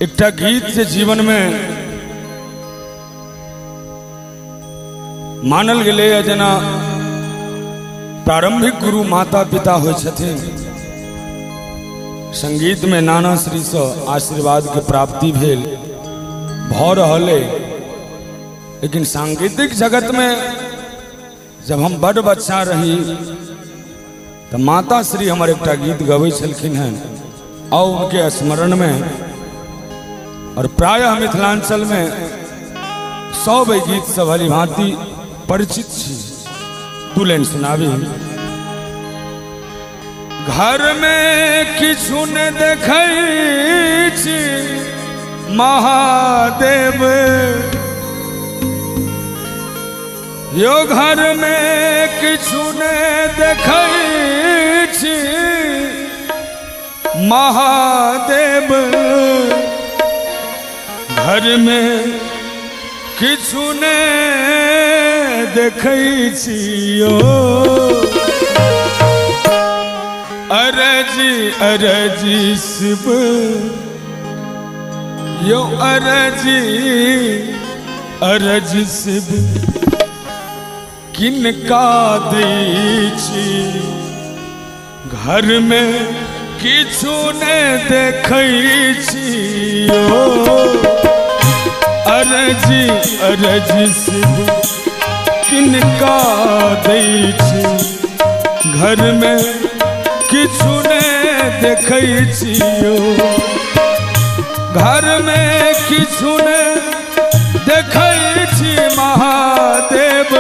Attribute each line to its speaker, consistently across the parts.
Speaker 1: एकटा गीत जे जीवन में मानल गेले जेना प्रारंभिक गुरु माता पिता होय छथिन। संगीत में नाना श्री से आशीर्वाद के प्राप्ति भेल भ रहले, लेकिन सांगीतिक जगत में जब हम बड़ बच्चा रही तो माता श्री हमारे एकटा गीत गबै छलखिन हैं और उनके स्मरण में, और प्रायः मिथिलांचल में सब गीत से भली भांति परिचित छी। दू लाइन सुनाबी। घर में किछु न देखै छी महादेव, यो घर में किछु न देखै छी महादेव, घर में किछु ने देखै छियो, अरजी अरजी शिव यो अरजी अरजी शिव किनका दै छी, घर में किछु ने देखै छियो, अरजी अरजी शिव किनका दै छी, घर में किछु ने देखै छियो, घर में किछु ने देखै छी महादेव,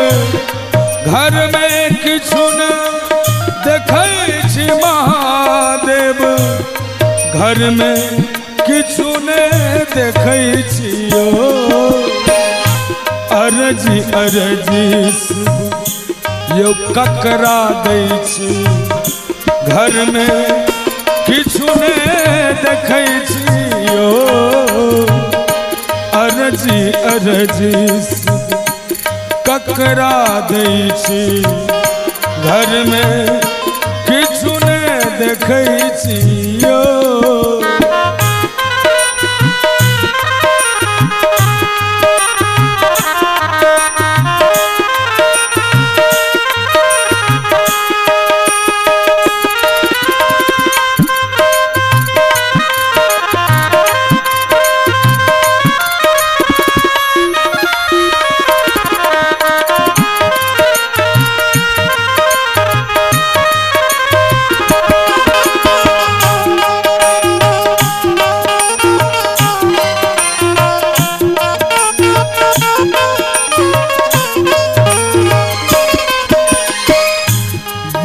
Speaker 1: घर में किछु ने देखै छी महादेव, घर में किछु ने देखै छियो, अरजी अरजी शिव यो ककरा दै छी, घर में किछु ने देखै छियो, अरजी अरजी शिव ककरा दै छी, घर में किछु ने देखै छियो।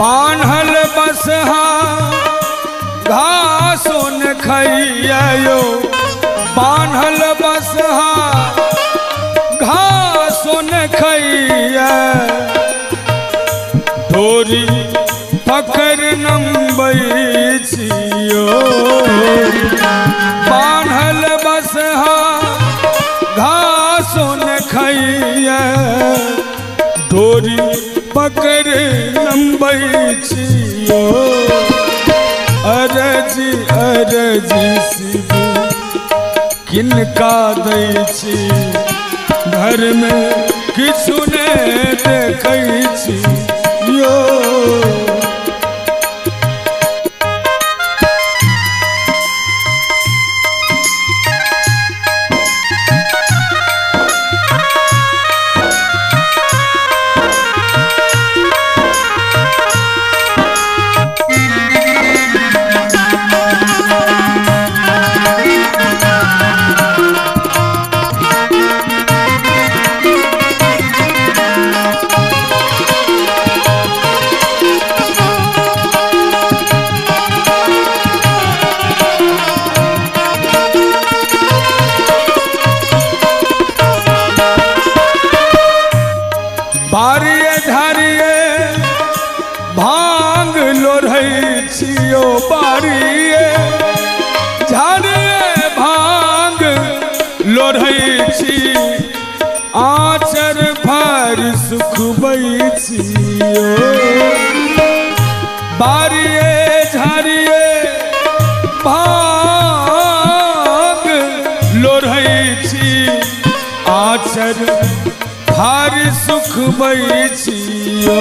Speaker 1: बान्हल बसहा घासो न खइयो, बान्हल बसहा घासो न खइया, डोरी पकड़ नंबै छियो, बान्हल बसहा घासो न खइया, डोरी पकड़ नंबै छियो, अरजी अरजी शिव किनका दै छी, घर में किछु ने देखै छियो, बारिये झारिये भांग लोढ़ै छियो, बारिये झारिये भांग लोढ़ै छी, आचर भर सुखबै छियो, बारिये झारिये भांग आचर भारी सुख बैचियो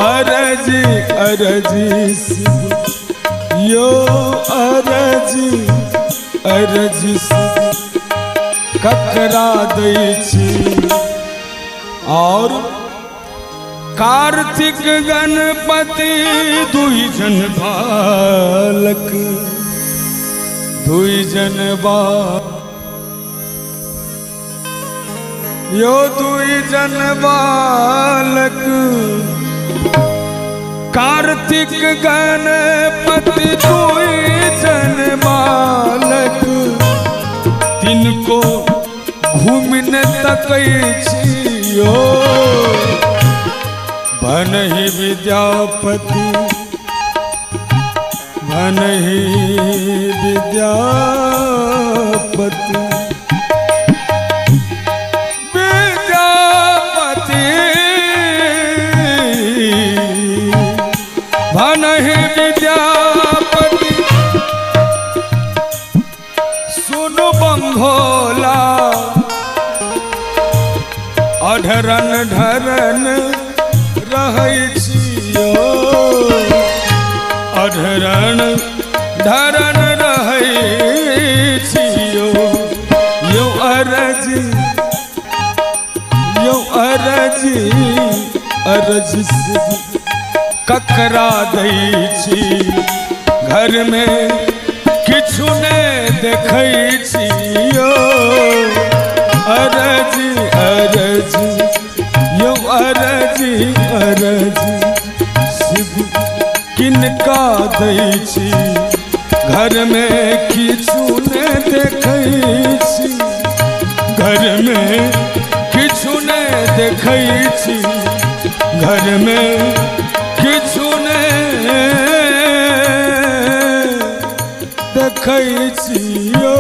Speaker 1: अरजी अरजी शिव यो अरजी अरजी शिव ककरा दै छी। और कार्तिक गणपति दुई जन बालक दुई जन यो दुई जन बालक कार्तिक गणपति दुई जन बालक तिनको घूमने तकै छियो बनहि विद्यापति बनहि विद्यापति विद्यापति बनहि विद्यापति सुनु बंघोला अधरन धरन रहै छियो अधरन धरन रहै छियो यो अरजी अरजी शिव ककरा दै छी। घर में किछु ने देखै छियो अरजी अरजी यो अरजी अरजी शिव किनका दै छी। घर में किछु ने देखै छी घर में किछु ने देखै छी घर में किछु ने देखै छियो।